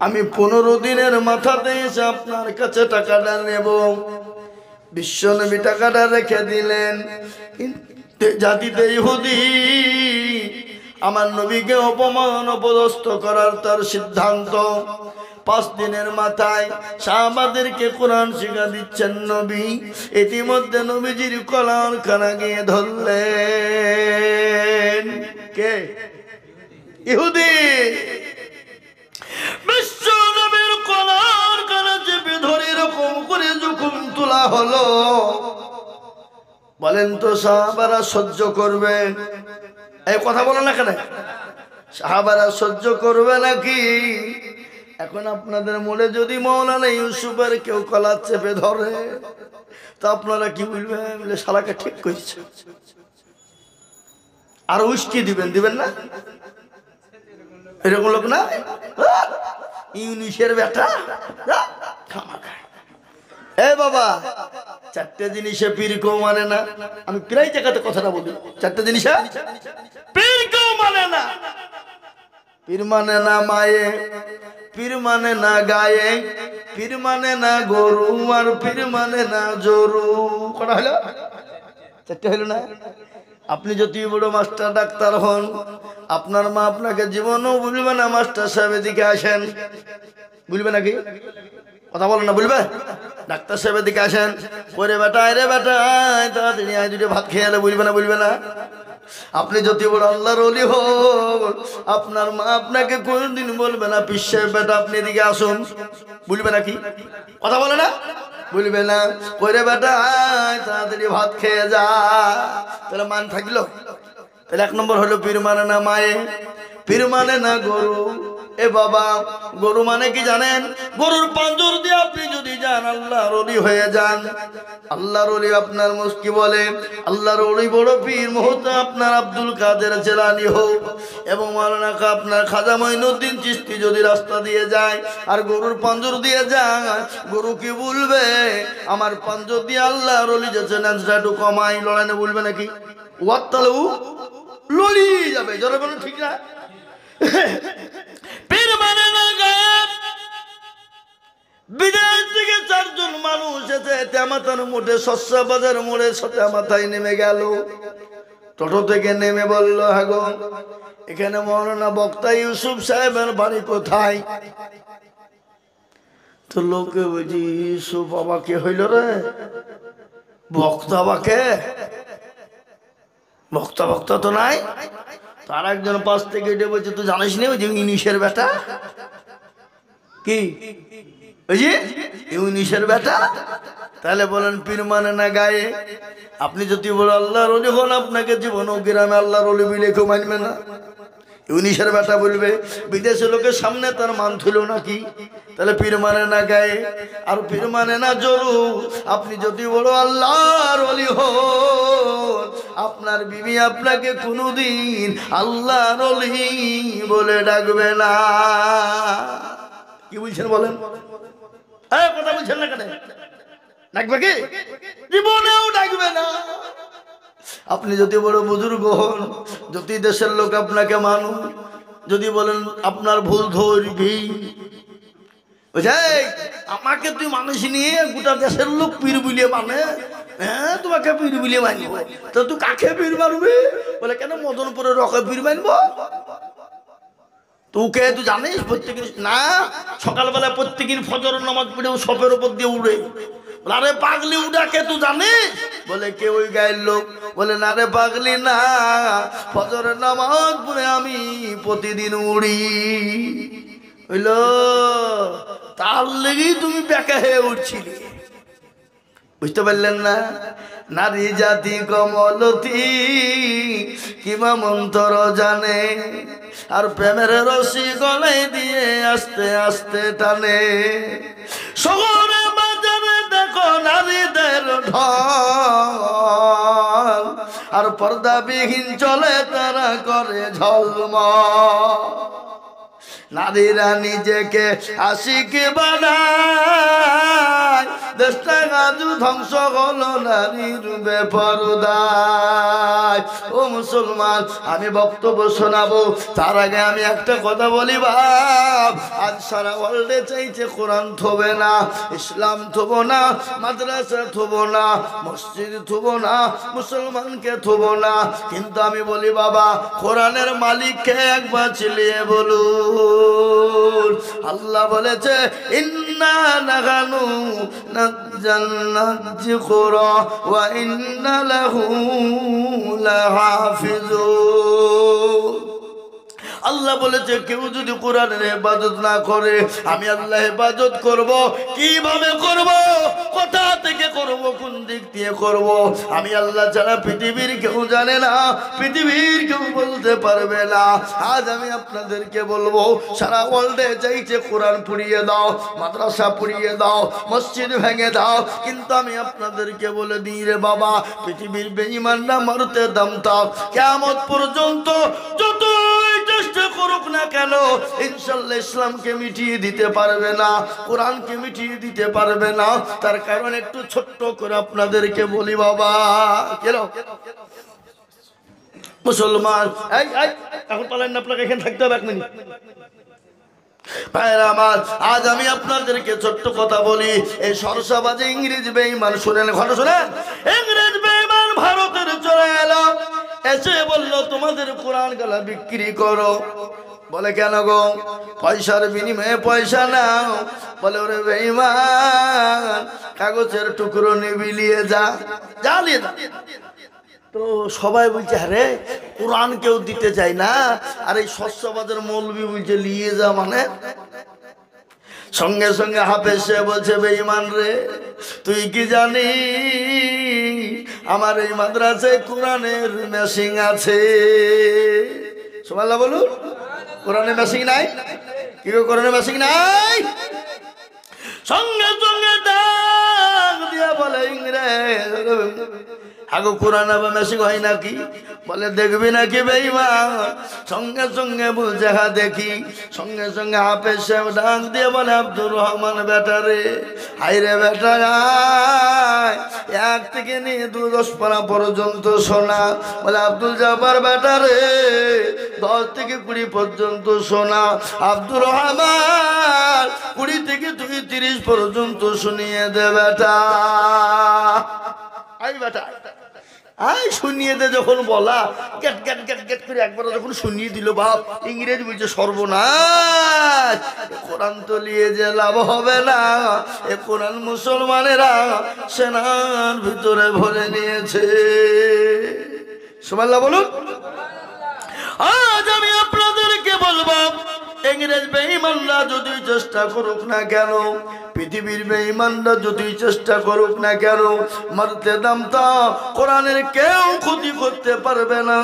আমি 15 দিনের মাথাতে এসে আপনার কাছে টাকাটা নেব। বিশ্ব নবী টাকাটা রেখে দিলেন। জাতিতে ইহুদি আমার নবীকে অপমান অপদস্থ করার তার সিদ্ধান্ত। 5 দিনের মাথায় সাহাবাদেরকে কোরআন শিক্ষা দিচ্ছেন নবী। ইতিমধ্যে নবীজির কলার খানা গিয়ে ধরলেন কে? ইহুদি। বিশ্ব নবীর কলার খানা চেপে ধরে এরকম করে যখন তোলা হলো, বলেন তো সাহাবারা সহ্য করবে? এই কথা বলো না কেন? সাহাবারা সহ্য করবে নাকি? এখন আপনাদের মনে যদি মৌলানা ইউসুফের কেউ কলার চেপে ধরে, তো আপনারা কি বলবেন? বলে শালাকে ঠিক করছে। আর উস্কি দিবেন, দিবেন না? এরকম লোক না? ইউনিশের বেটা। এ বাবা, 4টে জিনিসে পীর কেউ মানে না। আমি প্রায় জায়গাতে কথাটা বলি, 4টে জিনিসে পীর কেউ মানে না। পীর মানে না মায়ে, পীর মানে না গায়ে, পীর মানে না গরু, আর পীর মানে না জরু। কটা হলো? 4টে হলো না? আপনি যদি বড় মাস্টার ডাক্তার হন, আপনার মা আপনাকে জীবনও বলবে না মাস্টার সাহেব এদিকে আসেন, বলবে নাকি? কথা বলেন না, বলবে? ডাক্তার সাহেব এদিকে আসেন, করে বেটা রে বেটা তাড়াতাড়ি আয় দুটো ভাত খেয়ে এলে, বলবে না? বলবে না? আপনি যদি বড় আল্লাহর ওলি হন, আপনার মা আপনাকে কোনদিন বলবে না পীর সাহেব বেটা আপনি এদিকে আসুন, বলবে নাকি? কথা বলে না, বলবে না? করে বেটা তাড়াতাড়ি ভাত খেয়ে যা। তাহলে মান থাকলো? তাহলে এক নম্বর হলো পীর মানে না মায়ে, পীর মানে না গরু। এ বাবা, গরু মানে কি জানেন? গরুর পাঁজর দিয়ে আপনি যদি যান আল্লাহর ওলি হয়ে যান। আল্লাহর ওলি আপনার মুস্কি বলে, আল্লাহর ওলি বড় পীর মুহূর্তে আপনার আব্দুল কাদের জিলানী হোক এবং মাওলানা আপনার খাজা মঈনুদ্দিন চিশতি যদি রাস্তা দিয়ে যায় আর গরুর পাঁজর দিয়ে যায়, গরু কি বলবে? আমার পাঁজর দিয়ে আল্লাহর ওলি যাচ্ছে না, একটু কমাই, লড়াই বলবে নাকি? ওয়াত্তালু লড়ি যাবে, জোরে বলুন ঠিক না? পীর মানে না গায়েব। বিদেশ থেকে 4 জন মানুষ এসে তেমাতার মোড়ে, শস্য বাজার মোড়ে তেমাথায় নেমে গেল। টোটো থেকে নেমে বলল, হ্যাঁ গো, এখানে মৌলানা বক্তা ইউসুফ সাহেবের বাড়ি কোথায়? তো লোকে বলছি, ইউসুফ বাবা কে হইল রে? বক্তা বাকে? বক্তা বক্তা তো নাই। তার একজন পাশ থেকে এটে বলছে, তুই জানিস নি ওই যে ইউনিশের বেটা? কি ওই যে ইউনিশের বেটা? তাহলে বলেন পীর মানে না গায়ে। আপনি যদি বলো আল্লাহর ওলি হন, আপনাকে জীবনও গ্রামে আল্লাহর ওলি বলে কেউ মানবে না, ইউনিশের বেটা বলবে। বিদেশে লোকের সামনে তার মান থইল নাকি? তাহলে পীর মানে না গায়ে আর পীর মানে না জরু। আপনি যদি বলো আল্লাহর ওলি হন, আপনার বিবি আপনাকে কোনোদিন আল্লাহর ওলি বলে ডাকবে না। কি বলছেন বলেন? কথা বলছেন না কেন? ডাকবে কি? জীবনেও ডাকবে না। আপনি যদি বড় বুজুর্গ হন, যদি দেশের লোক আপনাকে মানুন, যদি বলেন আপনার ভুল ধরবি, আমাকে তুই মানুষ নিয়ে গোটা দেশের লোক পীর বুলিয়ে মানে, হ্যাঁ তোমাকে পীর বুলিয়ে মানবো। তো তুই কাকে পীর মানবি? বলে কেন মদনপুরের রকে পীর মানবো? তোকে তুই জানিস প্রত্যেকের না সকালবেলা প্রত্যেকের ফজর নামাজ পড়েও সপের উপর দিয়ে উড়ে। আরে পাগলি উড়াকে তুই জানিস? বলে কে ওই গায়ের লোক? বলে না রে পাগলি না, ফজরের নামাজ পড়ে আমি প্রতিদিন উড়ি। হইল তার লেগেই তুমি বেকা হয়ে উঠছিলে, বুঝতে পারলেন না? নারী জাতি কমলতি কিমা মন্তর জানে, আর প্রেমের রশি গলায় দিয়ে আস্তে আস্তে টানে। শহরে বাজারে দেখো নারীদের ঢল, আর পর্দাবিহীন চলে তারা করে ঝলমল। নারীরা নিজেকে আশিক বানায়, দেশটা আজু ধ্বংস হলো নারীর বেপরদায়। ও মুসলমান, আমি বক্তব্য শোনাবো, তার আগে আমি একটা কথা বলি বাপ। আজ সারা ওয়ার্ল্ডে চাইছে কোরআন থবে না, ইসলাম থব না, মাদ্রাসা থব না, মসজিদ থব না, মুসলমানকে থব না। কিন্তু আমি বলি বাবা, কোরআনের মালিককে একবার চিলিয়ে বলুন। আল্লাহ বলেছে ইন্না নাগানু নাযালনা যিকরা ওয়া ইন্না লাহু লাহাফিজুন। আল্লাহ বলেছে কেউ যদি কোরআনের ইবাদত না করে, আমি আল্লাহ ইবাদত করব। কিভাবে করব? কোথা থেকে করব? কোন দিক দিয়ে করব? আমি আল্লাহ ছাড়া পৃথিবীর কেউ জানে না, পৃথিবীর কেউ বলতে পারবে না। আজ আমি আপনাদেরকে বলবো, সারা ওয়ার্ল্ডে চাইছে কোরআন পড়িয়ে দাও, মাদ্রাসা পড়িয়ে দাও, মসজিদ ভেঙে দাও। কিন্তু আমি আপনাদেরকে বলে দিই রে বাবা, পৃথিবীর বেঈমানরা মারতে দামতাম কিয়ামত পর্যন্ত যতই চেষ্টা করুক না কেন, ইনশাআল্লাহ ইসলামকে মিটিয়ে দিতে পারবে না, কোরআনকে মিটিয়ে দিতে পারবে না। তার কারণ একটু ছোট্ট করে আপনাদেরকে বলি বাবা। কেন মুসলমান এখন পালেন না? আপনাকে এখানে থাকতে হবে 1 মিনিট। আজ আমি আপনাদেরকে ছোট্ট কথা বলি। এই সরসাবাজে ইংরেজ বেঈমান, শুনেন ঘটনা, শুনেন। ইংরেজ বেঈমান ভারতের চলে এলো, এসে বলল তোমাদের কোরআন গালা বিক্রি করো। বলে কেন গো? পয়সার বিনিময়ে পয়সা নাও। বলে ওরে বেঈমান, কাগজের টুকরো নিবি, নিয়ে যা, যা নিয়ে যা। তো সবাই বলছে আরে কোরআন কেউ দিতে চায় না, আর এই শস্যবাদের মৌলবি বলছে নিয়ে যা মানে। সঙ্গে সঙ্গে হাফেজ সাহেব বলছে বেঈমান রে, তুই কি জানি আমার এই মাদ্রাসায় কোরআনের মেশিন আছে? সুবহানাল্লাহ বলুন। কোরআনের মেশিন নাই? কি গো কোরআনের মেশিন নাই? সঙ্গে সঙ্গে ডাক দিয়া বলে ইংরেজ, আগো কোরআন আবার মেশিন হয় নাকি? বলে দেখবি নাকি বেঈমান? সঙ্গে সঙ্গে বলছে হ্যাঁ দেখি। সঙ্গে সঙ্গে হাফেজ সাহেব ডাক দিয়ে বলে আব্দুর রহমান বেটা রে, হাইরে বেটা আয়, 1 থেকে নিয়ে 10 পারা পর্যন্ত শোনা। বলে আব্দুল জব্বার বেটা রে, 10 থেকে 20 পর্যন্ত শোনা। আব্দুর রহমান 20 থেকে 30 পর্যন্ত শুনিয়ে দে বেটা। আই বেটা আই শুনিয়ে দে। যখন বলা গেট গেট গেট গেট করে একবার যখন শুনিয়ে দিল, বাপ ইংরেজি বলছে সর্বনাশ, কোরআন তো নিয়ে যে লাভ হবে না। এ কোরআন মুসলমানেরা সেনার ভিতরে ভরে নিয়েছে। সুবহানাল্লাহ বলুন। আজ আমি আপনাদেরকে বলবো, ইংরেজ বেঈমানরা যদি চেষ্টা করুক না কেন, পৃথিবীর বেঈমানরা যদি চেষ্টা করুক না কেন, মারতে দামতা কোরআনের কেউ ক্ষতি করতে পারবে না,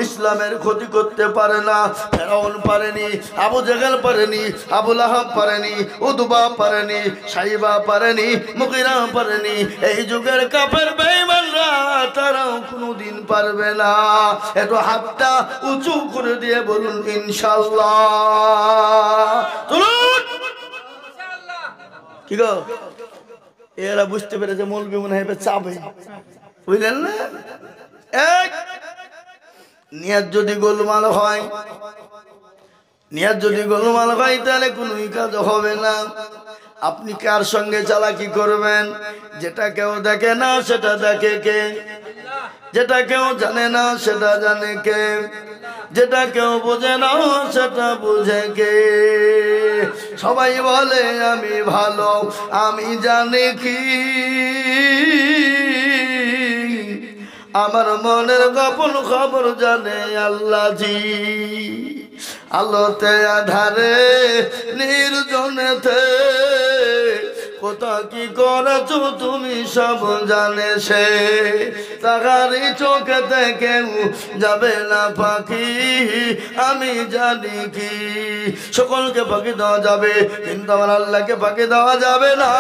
ইসলামের ক্ষতি করতে পারে না। ফেরাউন পারেনি, আবু জেহেল পারেনি, আবু লাহাব পারেনি, উতবা পারেনি, সাইবা পারেনি, মুগীরা পারেনি। এই যুগের কাফের বেঈমানরা তারাও কোনোদিন পারবে না। একটু হাতটা উঁচু করে দিয়ে বলুন ইনশাআল্লাহ। তুলুন। কি গো, এরা বুঝতে পেরেছে মৌলবি মনে হয় চাবে, বুঝলেন না? নিয়াত যদি গোলমাল হয়, নিয়াত যদি গোলমাল হয় তাহলে কোনো কাজ হবে না। আপনি কার সঙ্গে চালাকি করবেন? যেটা কেউ দেখে না সেটা দেখে কে? যেটা কেউ জানে না সেটা জানে কে? যেটা কেউ বোঝে না সেটা বুঝে কে? সবাই বলে আমি ভালো, আমি জানি কি আমার মনের গোপন খবর জানে আল্লাহ জি। আলোতে আধারে নির্জনেতে কোথা কি করেছো তুমি সব জানে সে, তাহারি চোখেতে কেউ যাবে না পাখি, আমি জানি কি। সকলকে ফাঁকি দেওয়া যাবে কিন্তু আমার আল্লাহকে ফাঁকি দেওয়া যাবে না।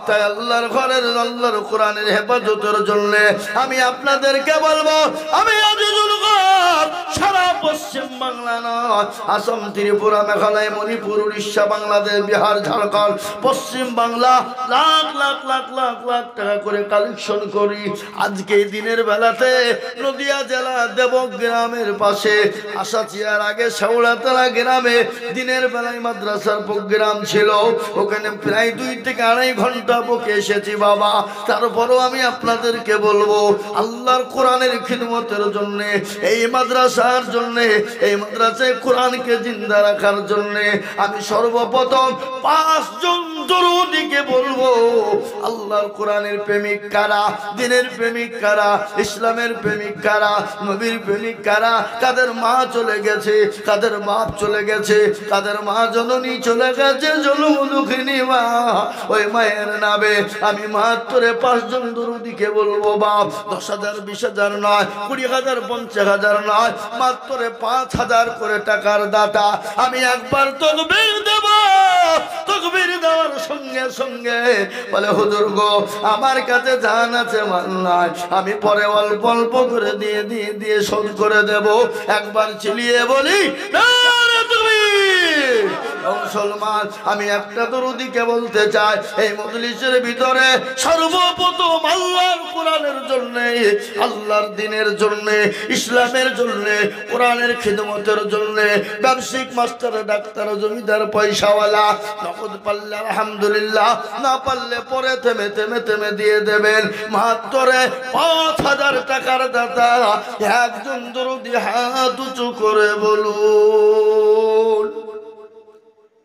তাই আল্লাহর ঘরের, আল্লাহর কোরআনের হেফাজতের জন্য আমি আপনাদেরকে বলবো, আমি আজিজুল হক সারা পশ্চিম বাংলা নয়, আসাম, ত্রিপুরা, মেঘালয়, মণিপুর, উড়িষ্যা, বাংলাদেশ, বিহার, ঝাড়খণ্ড, পশ্চিম বাংলা লাখ লাখ লাখ লাখ লাখ টাকা করে কালেকশন করি। আজকে এই দিনের বেলাতে নদিয়া জেলা দেবগ্রামের পাশে আশাচিয়ার আগে শেওড়াতলা গ্রামে দিনের বেলায় মাদ্রাসার প্রোগ্রাম ছিল। ওখানে প্রায় 2 থেকে 2.5 ঘন্টা বকে এসেছি বাবা। তারপরও আমি আপনাদেরকে বলবো, আল্লাহর কোরআনের খিদমতের জন্য, এই মাদ্রাসার জন্য, এই মাদ্রাসায় কোরআনকে জিন্দা রাখার জন্য আমি সর্বপ্রথম 5 জন দরুদিকে বলবো, আল্লাহর কোরআনের প্রেমিক কারা, দিনের প্রেমিক কারা, ইসলামের প্রেমিক কারা, নবীর প্রেমিক কারা, কাদের মা চলে গেছে, কাদের বাপ চলে গেছে, কাদের মা জননী চলে গেছে, জনমদুখিনী মা, ওই মায়ের নামে আমি মাত্র 5 জন দরুদিকে বলবো বাপ। 10,000 20,000 নয়, 20,000 50,000 নয়, মাত্র 5,000 করে টাকার দাতা। আমি একবার তাকবীর দেব, তাকবীর দেওয়ার সঙ্গে সঙ্গে বলে হুজুর গো আমার কাছে জান আছে মাল নাই, আমি পরে অল্প অল্প করে দিয়ে দিয়ে দিয়ে শোধ করে দেব। একবার চিলিয়ে বলি নারে তাকবীর, মুসলমান, আমি একটা দরুদিকে বলতে চাই, এই মজলিসের ভিতরে সর্বপ্রথম আল্লাহর কোরআনের জন্য, আল্লাহর দ্বীনের জন্য, ইসলামের জন্য, কোরআনের খিদমতের জন্য ব্যবসায়িক মাস্টার, ডাক্তার, জমিদার, পয়সাওয়ালা নগদ পারলে আলহামদুলিল্লাহ, না পারলে পরে থেমে থেমে থেমে দিয়ে দেবেন। মাত্র 5,000 টাকার দাতা একজন দরুদি হাত উঁচু করে বলুন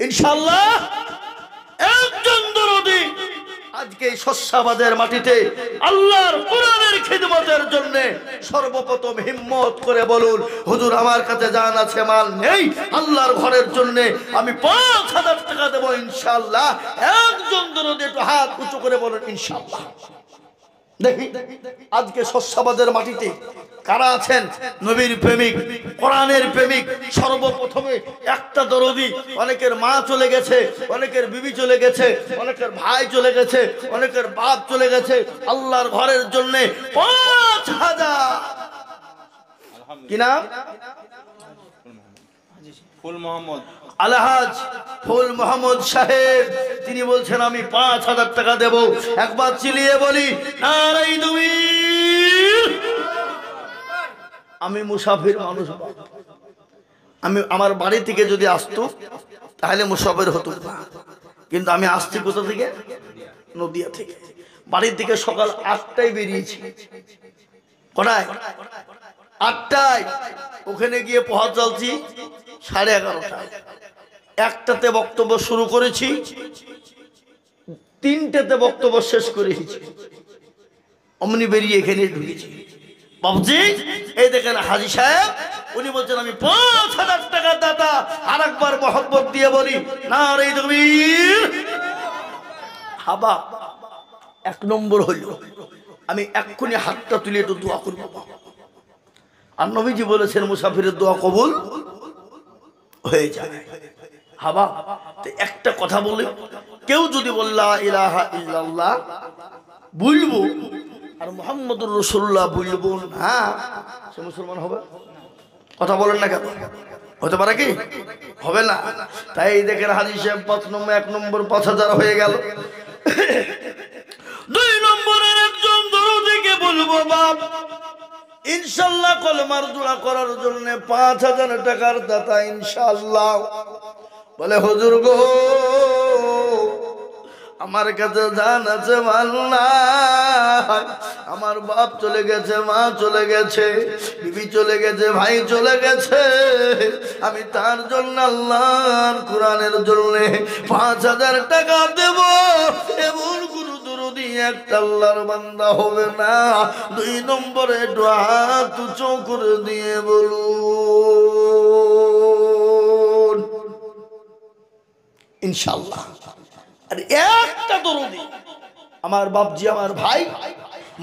ইনশাআল্লাহ। একজন দরুদি আজকে শস্যাবাদের মাটিতে আল্লাহর কোরআনের খিদমতের জন্য সর্বপ্রথম হিম্মত করে বলুন, হুজুর আমার কাছে জান আছে, মাল নেই, আল্লাহর ঘরের জন্য আমি 5,000 টাকা দেবো ইনশাআল্লাহ। একজন দরুদি একটু হাত উঁচু করে বলুন ইনশাআল্লাহ। দেখি আজকে শস্যাবাদের মাটিতে কারা আছেন নবীর প্রেমিক, কোরআনের প্রেমিক। সর্বপ্রথমে একটা দরদি, অনেকের মা চলে গেছে, অনেকের বিবি চলে গেছে, অনেকের ভাই চলে গেছে, অনেকের বাপ চলে গেছে, আল্লাহর ঘরের জন্য 5,000। কি নাম? ফুল মোহাম্মদ, আলহাজ ফুল মোহাম্মদ সাহেব। তিনি বলছেন আমি 5,000 টাকা দেব। একবার চিলিয়ে বলি নারাই দুমির। আমি মুসাফির মানুষ, আমি আমার বাড়ি থেকে যদি আসতো তাহলে মুসাফির হতো না, কিন্তু আমি আসছি কোথা থেকে? নদিয়া থেকে। বাড়ির থেকে সকাল 8টায় বেরিয়েছি। কটায়? 8টায়। ওখানে গিয়ে পৌঁছাচ্ছি 11:30টায়। 1টাতে বক্তব্য শুরু করেছি, 3টাতে বক্তব্য শেষ করেছি। অমনি বেরিয়ে এখানে ঢুকেছি। বাবুজি এই দেখেন হাজী সাহেব, উনি বলছেন আমি 5,000 টাকার দাতা। আর একবার মহব্বত দিয়ে বলি নারে তাকবীর। হাবা 1 নম্বর হইল, আমি এক্ষুনি হাতটা তুলে একটু দোয়া করবো। আর নবীজি বলেছেন মুসাফিরের দোয়া কবুল হয়ে যায়। হাবা একটা কথা বলি, কেউ যদি বললা ইলাহা ইল্লাল্লাহ বলবো আর মুহাম্মদুর রাসূলুল্লাহ বলবো না, সে মুসলমান হবে? কথা বলেন না কেন? হতে পারে কি? হবে না। তাই দেখেন হাজী সাহেব 1 নম্বর 5,000 হয়ে গেল। 2 নম্বরের একজন দরুদিকে বলবো বাপ ইনশাআল্লাহ কলমার জোড়া করার জন্য 5,000 টাকার দাতা ইনশাআল্লাহ। বলে হুজুর গো আমার কাছে জান আছে, মাল নাই, আমার বাপ চলে গেছে, মা চলে গেছে, বিবি চলে গেছে, ভাই চলে গেছে, আমি তার জন্য আল্লাহর কোরআনের জন্য 5,000 টাকা দেব। এমন গুরু দরুদি একটা আল্লাহর বান্দা হবে না। 2 নম্বরে হাত উঁচু করে দিয়ে বলুন ইনশাআল্লাহ। আর একটা দরুদি আমার বাপজি, আমার ভাই,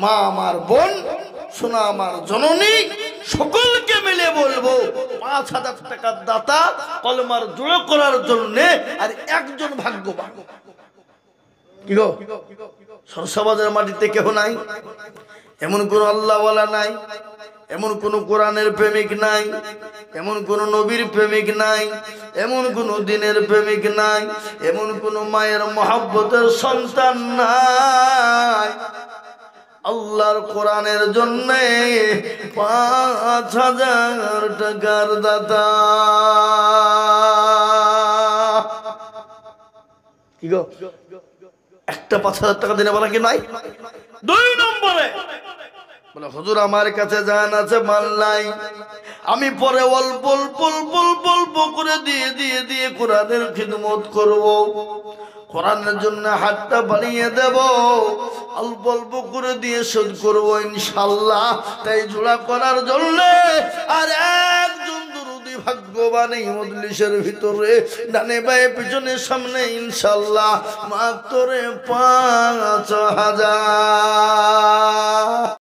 মা আমার বোন, সোনা আমার জননী, সকলকে মিলে বলবো 5,000 টাকার দাতা কলমার জোড়া করার জন্য। আর একজন ভাগ্যবান। কি গো সরসাবাদের মাটিতে কেহ নাই? এমন কোন আল্লাহওয়ালা নাই, এমন কোন কোরআনের প্রেমিক নাই, এমন কোন নবীর প্রেমিক নাই, এমন কোন দ্বীনের প্রেমিক নাই, এমন কোন মায়ের মহব্বতের সন্তান নাই আল্লাহর কোরআনের জন্য 5,000 টাকার দাতা। কি গো একটা 5,000 টাকা দিনে বলা কি নাই? 2 নম্বরে বলে হুজুর আমার কাছে জান আছে, মাল নাই, আমি পরে অল্প অল্প অল্প অল্প অল্প করে দিয়ে দিয়ে দিয়ে কোরআনের খিদমত করব, কোরআনের জন্য হাতটা বাড়িয়ে দেব, অল্প অল্প করে দিয়ে শোধ করবো ইনশাআল্লাহ। তাই জোড়া করার জন্য আর একজন দরুদি ভাগ্যবান এই মজলিসের ভিতরে, ডানে বায়ে পিছনে সামনে ইনশাআল্লাহ মাত্র 5,000।